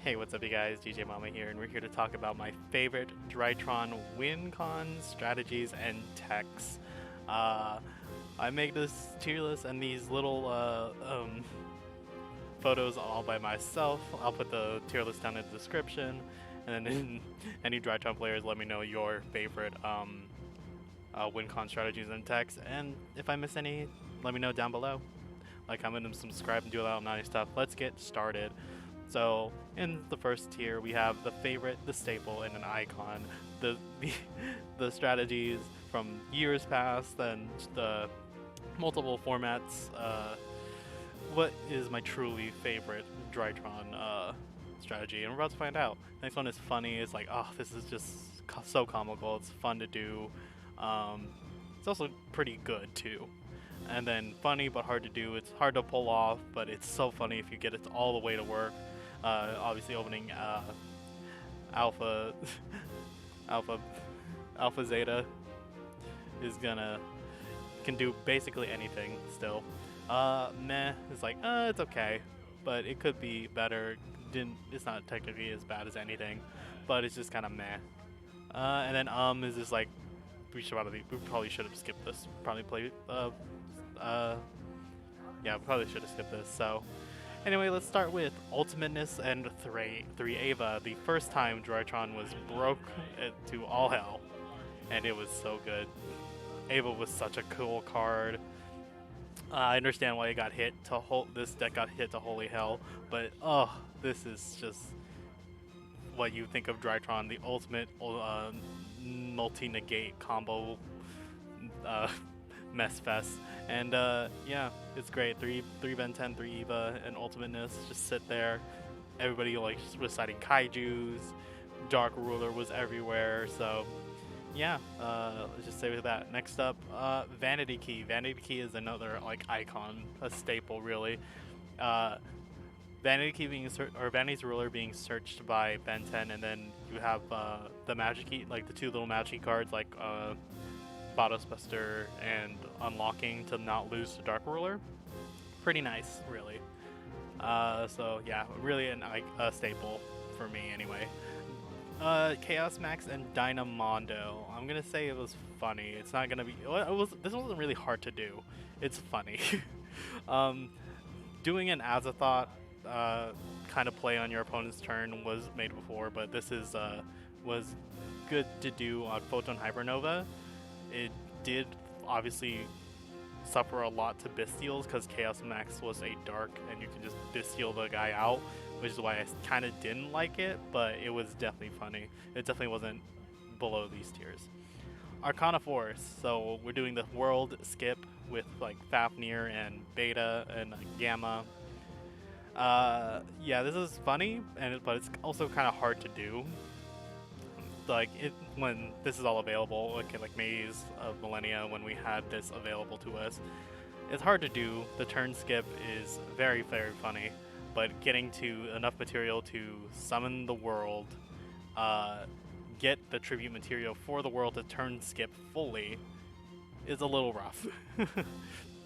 Hey, what's up, you guys? DJMama here, and we're here to talk about my favorite Drytron win cons, strategies, and techs. Uh, I make this tier list and these little photos all by myself. I'll put the tier list down in the description, and then any Drytron players, let me know your favorite win con strategies and techs. And if I miss any, let me know down below. Like, comment and subscribe and do a lot of nice stuff. Let's get started. So in the first tier, we have the favorite, the staple, and an icon. The the strategies from years past and the multiple formats. What is my truly favorite Drytron strategy? And we're about to find out. Next one is funny. It's like, oh, this is just so comical. It's fun to do. It's also pretty good too. And then funny but hard to do. It's hard to pull off, but it's so funny if you get it all the way to work. Obviously, opening alpha, alpha, alpha zeta is can do basically anything still. Meh is like, it's okay, but it could be better. It's not technically as bad as anything, but it's just kind of meh. And then is just like we probably should have skipped this. Probably play yeah, we probably should have skipped this. So anyway, let's start with Ultimateness and 3 Ava. The first time Drytron was broke to all hell, and it was so good. Ava was such a cool card. I understand why it got hit to this deck got hit to holy hell, but this is just what you think of Drytron, the ultimate multi-negate combo mess fest. And yeah, it's great. 3 Ben 10, 3 Eva, and Ultimateness just sit there. Everybody like reciting kaijus. Dark Ruler was everywhere. So yeah, let's just say with that. Next up, Vanity Key. Vanity Key is another like icon, a staple really. Vanity Key Vanity's Ruler being searched by Ben 10, and then you have the Magic Key, like the 2 little Magic Key cards, like Bottos Buster and Unlocking to not lose to Dark Ruler. Pretty nice, really. So yeah, really a staple for me anyway. Chaos Max and Dynamondo. I'm gonna say it was funny. It's not gonna be. This wasn't really hard to do. It's funny. Doing an Azathoth kind of play on your opponent's turn was made before, but this was good to do on Photon Hypernova. It did obviously suffer a lot to Bystials because Chaos Max was a dark and you can just Bystial the guy out, which is why I kind of didn't like it, but it was definitely funny. It definitely wasn't below these tiers. Arcana Force. So we're doing the world skip with like Fafnir and Beta and Gamma. Yeah, this is funny, but it's also kind of hard to do. Like when this is all available, like Maze of Millennia, when we had this available to us, it's hard to do. The turn skip is very, very funny, but getting to enough material to summon the world, get the tribute material for the world to turn skip fully is a little rough.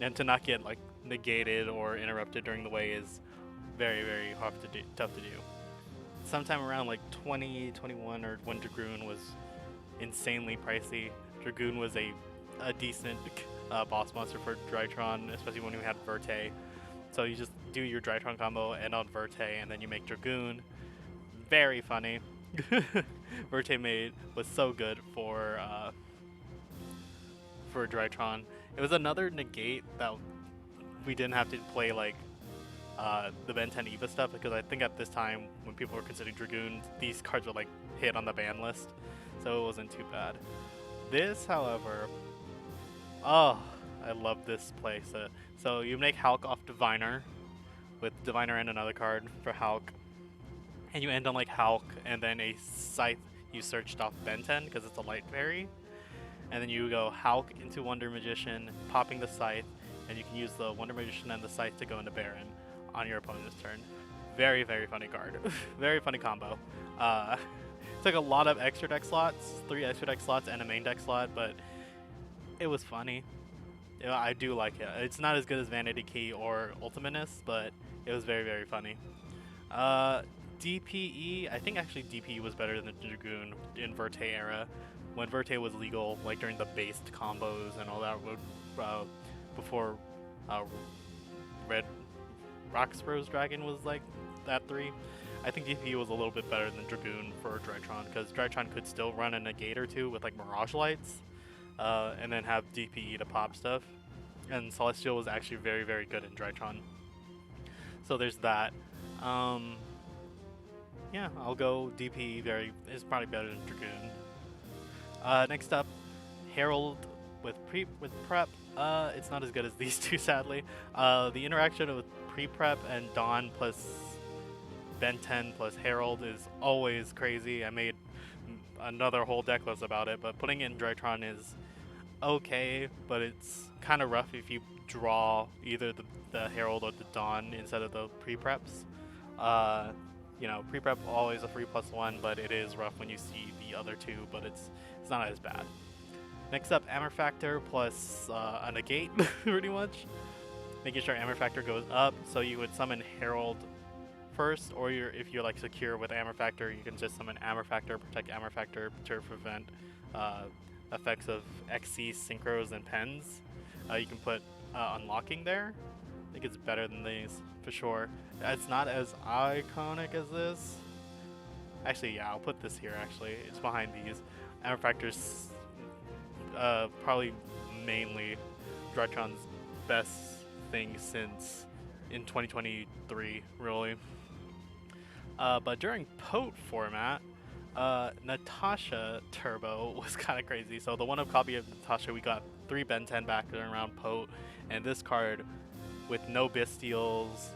And to not get like negated or interrupted during the way is very, very tough to do. Sometime around like 2021 or when Dragoon was insanely pricey. Dragoon was a decent boss monster for Drytron, especially when we had Verte. So you just do your Drytron combo, end on Verte, and then you make Dragoon. Very funny. Verte was so good for Drytron. It was another negate that we didn't have to play like the Ben 10 Eva stuff, because I think at this time when people were considering Dragoon, these cards would like hit on the ban list, so it wasn't too bad. This, however, I love this play. So you make Hulk off Diviner with Diviner and another card for Hulk, and you end on like Hulk and then a Scythe you searched off Ben 10 because it's a light fairy, and then you go Hulk into Wonder Magician, popping the Scythe, and you can use the Wonder Magician and the Scythe to go into Baron on your opponent's turn. Very, very funny card. Very funny combo. Took a lot of extra deck slots, 3 extra deck slots and a main deck slot, but it was funny. I do like it. It's not as good as Vanity Key or Ultimateness, but it was very, very funny. DPE, I think actually DPE was better than the Dragoon in Verte era, when Verte was legal, like during the based combos and all that, before Red Roxburgh's Dragon was like that 3. I think DPE was a little bit better than Dragoon for Drytron, because Drytron could still run a negate or 2 with like Mirage Lights, and then have DPE to pop stuff. And Celestial was actually very, very good in Drytron. So there's that. Yeah, I'll go DPE is probably better than Dragoon. Next up, Herald with prep. It's not as good as these two, sadly. The interaction with pre-prep and Dawn plus Ben 10 plus Herald is always crazy. I made another whole deck list about it, but putting it in Drytron is okay, but it's kind of rough if you draw either the Herald or the Dawn instead of the pre-preps. You know, pre-prep always a free +1, but it is rough when you see the other two, but it's not as bad. Next up, Amber Factor plus a negate, pretty much. Making sure Amber Factor goes up, so you would summon Herald first, or if you're like secure with Amber Factor, you can just summon Amber Factor, protect Amber Factor to prevent effects of XC, Synchros, and Pens. You can put Unlocking there. I think it's better than these, for sure. It's not as iconic as this. Actually, yeah, I'll put this here, actually. It's behind these. Amber Factor's probably mainly Drytron's best thing since in 2023, really. But during Pote format, Natasha Turbo was kind of crazy. So the one-up copy of Natasha, we got 3 Ben 10 back around Pote, and this card with no Bistials,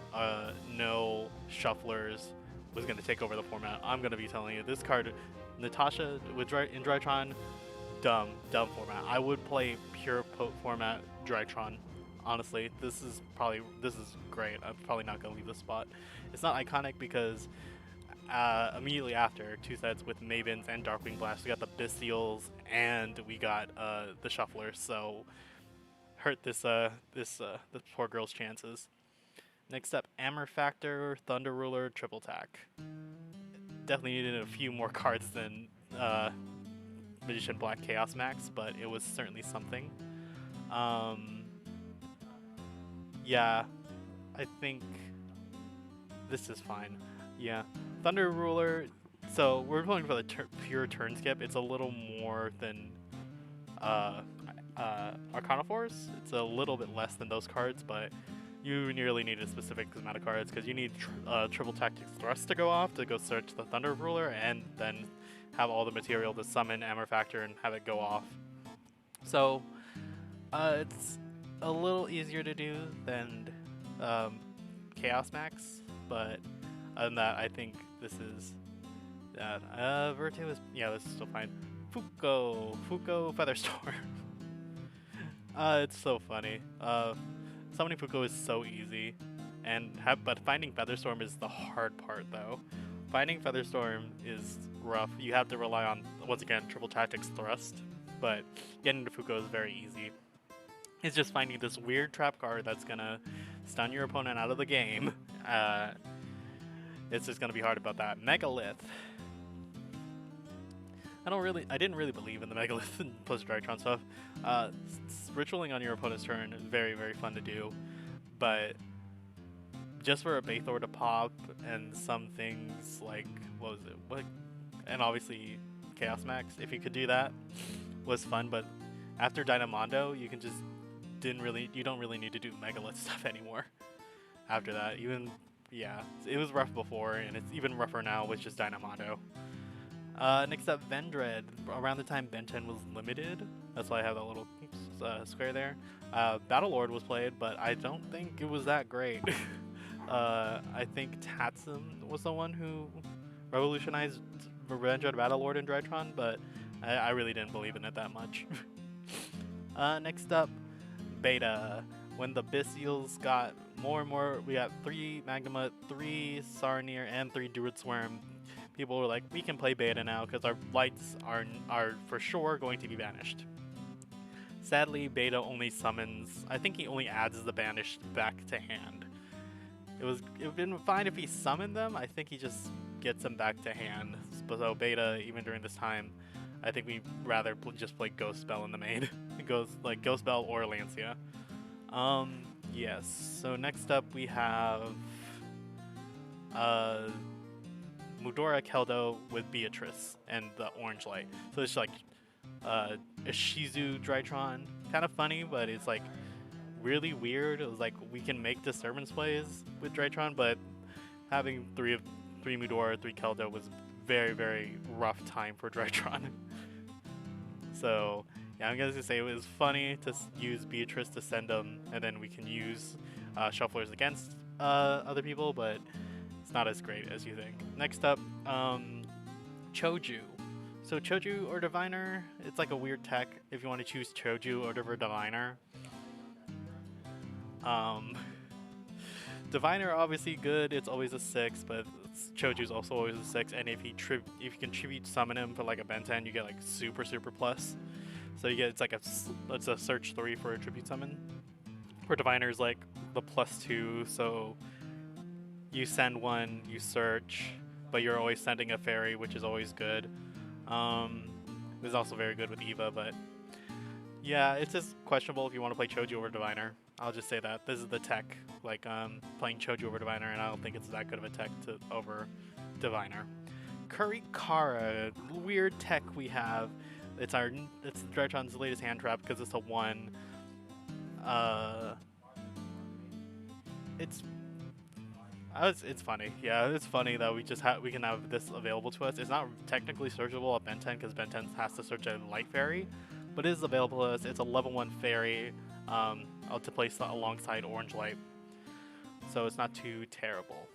no Shufflers, was going to take over the format. I'm going to be telling you, this card, Natasha in Drytron, dumb format. I would play pure Pote format Drytron. Honestly, this is great. I'm probably not going to leave this spot. It's not iconic because immediately after 2 sets with Mavens and Darkwing Blast, we got the Bistials and we got the Shufflers, so hurt this poor girl's chances. Next up, Amber Factor, Thunder Ruler, Triple Tack. Definitely needed a few more cards than Magician Black Chaos Max, but it was certainly something. Yeah, I think this is fine. Yeah, Thunder Ruler. So we're going for the pure turn skip. It's a little more than Arcana Force. It's a little bit less than those cards, but you nearly need a specific amount of cards because you need Triple Tactics Thrust to go off to go search the Thunder Ruler and then have all the material to summon Amber Factor and have it go off. So it's a little easier to do than Chaos Max, but other than that, I think this is that. Verte was, yeah, this is still fine. Fuko Featherstorm. It's so funny. Summoning Fuko is so easy, but finding Featherstorm is the hard part, though. Finding Featherstorm is rough. You have to rely on, once again, Triple Tactics Thrust, but getting to Fuko is very easy. It's just finding this weird trap card that's gonna stun your opponent out of the game. It's just gonna be hard about that. Megalith. I didn't really believe in the Megalith and plus Drytron stuff. Ritualing on your opponent's turn is very, very fun to do, but just for a Bathor to pop and some things like, and obviously Chaos Max, if you could do that, was fun, but after Dynamondo, you can just you don't really need to do Megalith stuff anymore. After that, yeah, it was rough before, and it's even rougher now with just Dynamondo. Next up, Vendread. Around the time Ben 10 was limited, that's why I have that little square there. Battlelord was played, but I don't think it was that great. I think Tatsum was the one who revolutionized Vendread Battlelord in Drytron, but I really didn't believe in it that much. Next up, Beta. When the Bistials got more and more, we got 3 Magnemite, 3 Sarnier, and 3 Druid Swarm. People were like, we can play Beta now because our lights are for sure going to be banished. Sadly, Beta only summons, I think he only adds the banished back to hand. It would have been fine if he summoned them. I think he just gets them back to hand. So beta, even during this time, I think we rather just play Ghost Spell in the main. Ghost Spell or Lancia. Yes. So next up we have uh, Mudora Keldo with Beatrice and the orange light. So it's like a Shizu Drytron. Kind of funny, but it's like really weird. It was like we can make disturbance plays with Drytron, but having three Mudora, three Keldo was very, very rough time for Drytron. So yeah, I'm gonna say it was funny to use Beatrice to send them, and then we can use shufflers against other people, but it's not as great as you think. Next up, Choju. So Choju or Diviner, it's like a weird tech if you want to choose Choju over Diviner. Diviner obviously good, it's always a 6, but Choju's also always a 6, and if you can tribute summon him for like a Ben 10, you get like super plus. So you get it's a search 3 for a tribute summon. Where Diviner's like the +2, so you send one, you search, but you're always sending a fairy, which is always good. It's also very good with Eva, but yeah, it's just questionable if you want to play Choju over Diviner. I'll just say that. This is the tech, like playing Choju over Diviner, and I don't think it's that good of a tech over Diviner. Kurikara, weird tech we have. It's Drytron's latest hand trap because it's a 1. It's funny. Yeah, it's funny that we can have this available to us. It's not technically searchable at Ben 10 because Ben 10 has to search a light fairy, but it is available to us. It's a level 1 fairy to place alongside orange light, so it's not too terrible.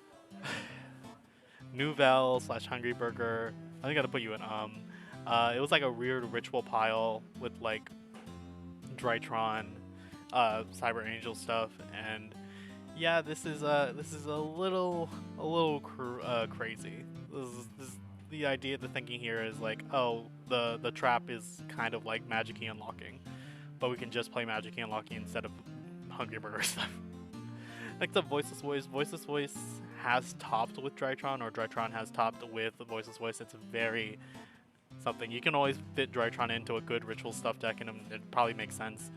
Nouvelle / Hungry Burger. I gotta put you in. It was like a weird ritual pile with like Drytron, Cyber Angel stuff, and yeah, this is a little crazy. The idea, the thinking here is like, oh, the trap is kind of like Magic Key unlocking, but we can just play Magic Key unlocking instead of Hungry Burger stuff. Next up, Voiceless Voice. Voiceless Voice has topped with Drytron, or Drytron has topped with Voiceless Voice. It's very something. You can always fit Drytron into a good ritual stuff deck, and it probably makes sense.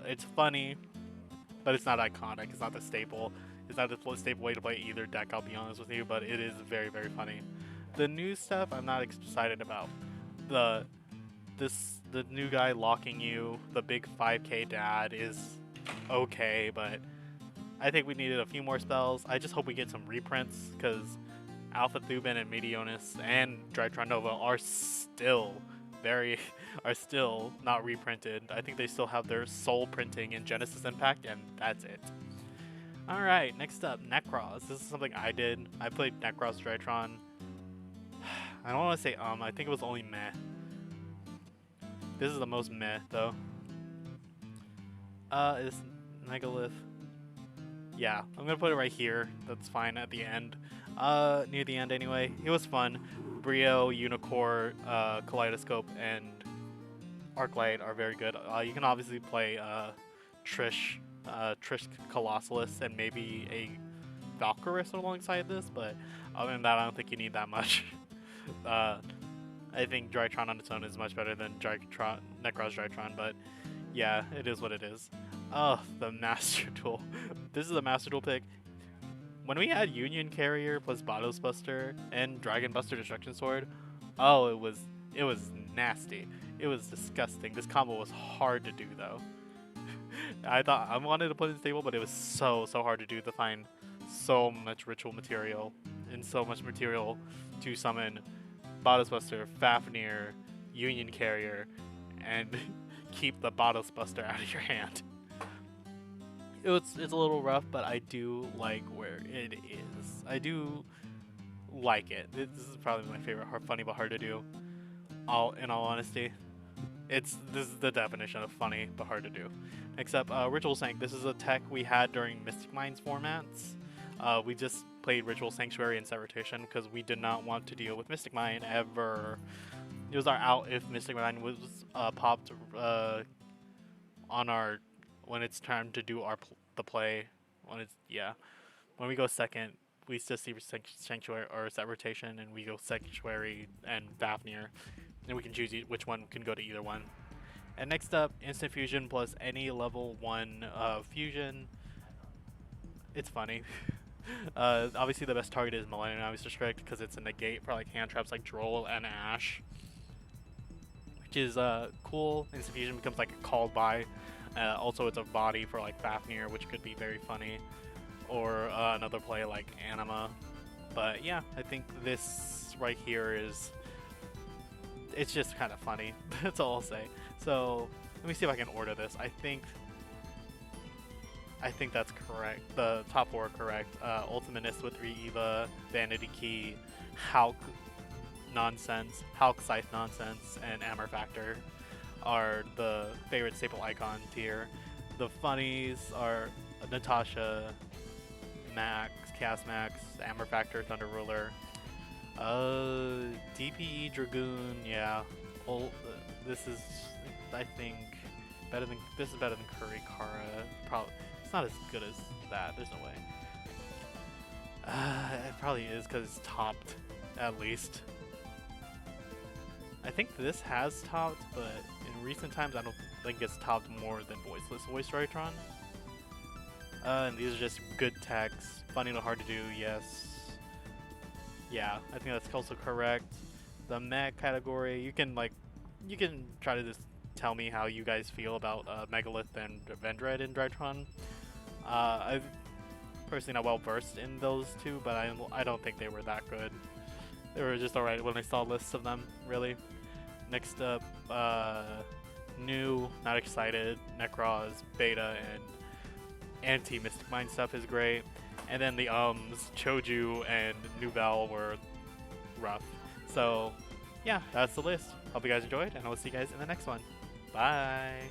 It's funny, but it's not iconic. It's not the staple. It's not the staple way to play either deck, I'll be honest with you, but it is very, very funny. The new stuff I'm not excited about. The new guy locking you, the big 5k dad is okay, but I think we needed a few more spells. I just hope we get some reprints, because Alpha Thuban and Medionis and Drytron Nova are still not reprinted. I think they still have their soul printing in Genesis Impact, and that's it. Alright, next up, Necros. This is something I did. I played Necros Drytron. I don't want to say I think it was only meh. This is the most meh, though. Is Megalith. Yeah, I'm gonna put it right here. That's fine at the end. Near the end anyway. It was fun. Brio, Unicorn, Kaleidoscope, and Arclight are very good. You can obviously play Trish Colossalus, and maybe a Valkyrus alongside this, but other than that, I don't think you need that much. I think Drytron on its own is much better than Necros Drytron, but yeah, it is what it is. Oh, the Master Duel. This is a Master Duel pick. When we had Union Carrier plus Bodos Buster and Dragon Buster Destruction Sword, oh, it was nasty. It was disgusting. This combo was hard to do, though. I wanted to put it in stable, but it was so hard to do, to find so much ritual material and so much material to summon Bodos Buster, Fafnir, Union Carrier, and keep the Bodos Buster out of your hand. It's a little rough, but I do like where it is. I do like it. This is probably my favorite funny but hard to do. In all honesty, this is the definition of funny but hard to do. Next up, Ritual Sank. This is a tech we had during Mystic Minds formats. We just played Ritual Sanctuary and Set Rotation because we did not want to deal with Mystic Mind ever. It was our out if Mystic Mind was popped on our when it's time to do the play. When we go second, we just see Sanctuary or set rotation, and we go Sanctuary and Fafnir, and we can choose which one can go to either one. And next up, instant fusion plus any level 1 fusion. It's funny. Obviously the best target is Millennium Obvious Restrict because it's a negate for like hand traps like Droll and Ash, which is cool. Instant fusion becomes like a called by. Also, it's a body for like Fafnir, which could be very funny, or another play like Anima. But yeah, I think this right here is, it's just kind of funny. That's all I'll say. So let me see if I can order this. I think that's correct. The top 4 are correct. Ultimatist with 3 Eva, Vanity Key, Hulk Nonsense, Hulk Scythe Nonsense, and Amber Factor are the favorite staple icon tier. The funnies are Natasha, Max, Chaos Max, Amber Factor, Thunder Ruler, DPE Dragoon. Yeah, this is, I think, better than Curry Kara. Probably it's not as good as that. There's no way. It probably is because it's topped, at least. I think this has topped, but in recent times I don't think it's topped more than Voiceless Voice Drytron. And these are just good techs, funny to hard to do, yes. Yeah, I think that's also correct. The mech category, you can try to just tell me how you guys feel about Megalith and Vendred in Drytron. I'm personally not well versed in those two, but I don't think they were that good. They were just alright when I saw lists of them, really. Next up, new, not excited, Necroz, Beta, and anti-Mystic Mind stuff is great. And then the Choju and Nouvelle were rough. So, yeah, that's the list. Hope you guys enjoyed, and I will see you guys in the next one. Bye!